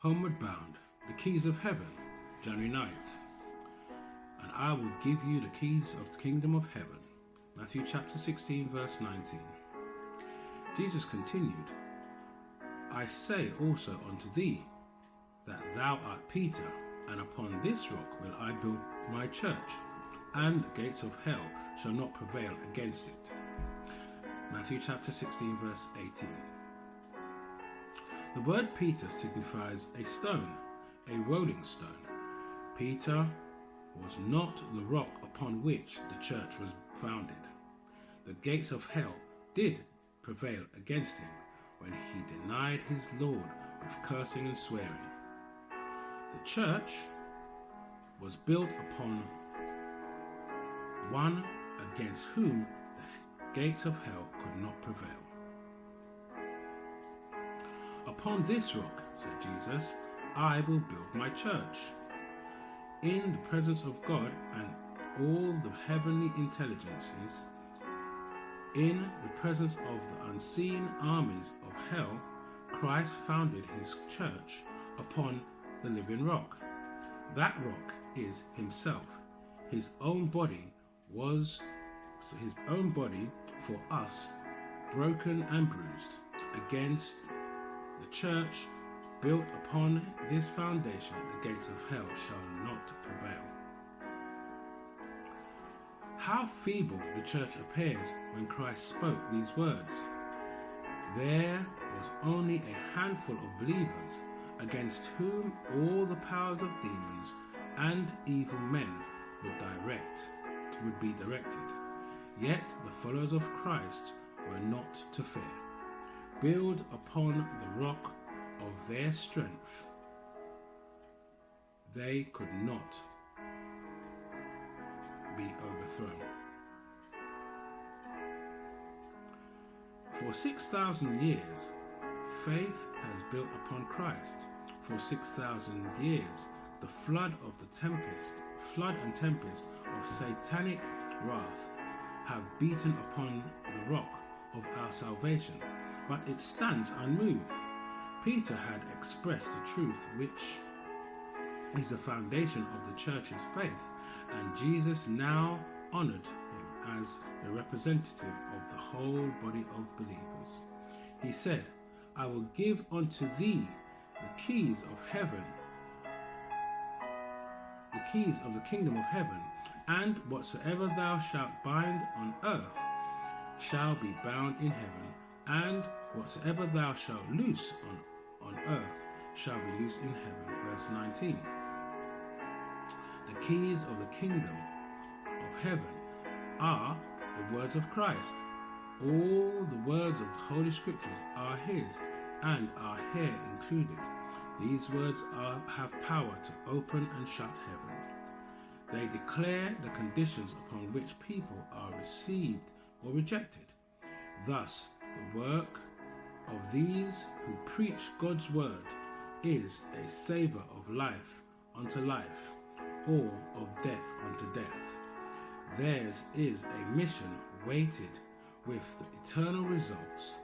Homeward bound, the keys of heaven, January 9th. And I will give you the keys of the kingdom of heaven. Matthew chapter 16 verse 19. Jesus continued, I say also unto thee, that thou art Peter, and upon this rock will I build my church, and the gates of hell shall not prevail against it. Matthew chapter 16 verse 18. The word Peter signifies a stone, a rolling stone. Peter was not the rock upon which the church was founded. The gates of hell did prevail against him when he denied his Lord with cursing and swearing. The church was built upon one against whom the gates of hell could not prevail. Upon this rock, said Jesus, I will build my church. In the presence of God and all the heavenly intelligences, in the presence of the unseen armies of hell, Christ founded his church upon the living rock. That rock is himself. His own body for us, broken and bruised. Against the church built upon this foundation, the gates of hell shall not prevail. How feeble the church appears when Christ spoke these words. There was only a handful of believers against whom all the powers of demons and evil men would be directed. Yet the followers of Christ were not to fear. Build upon the rock of their strength. They could not be overthrown. For 6,000 years, faith has built upon Christ. For 6,000 years, the flood and tempest of satanic wrath have beaten upon the rock of our salvation, but it stands unmoved. Peter had expressed the truth which is the foundation of the church's faith, and Jesus now honored him as the representative of the whole body of believers. He said, I will give unto thee the keys of heaven, the keys of the kingdom of heaven, and whatsoever thou shalt bind on earth shall be bound in heaven, and whatsoever thou shalt loose on earth shall be loosed in heaven. Verse 19. The keys of the kingdom of heaven are the words of Christ. All the words of the Holy Scriptures are his, and are here included. These words have power to open and shut heaven. They declare the conditions upon which people are received or rejected. Thus, the work of these who preach God's word is a savour of life unto life, or of death unto death. Theirs is a mission weighted with the eternal results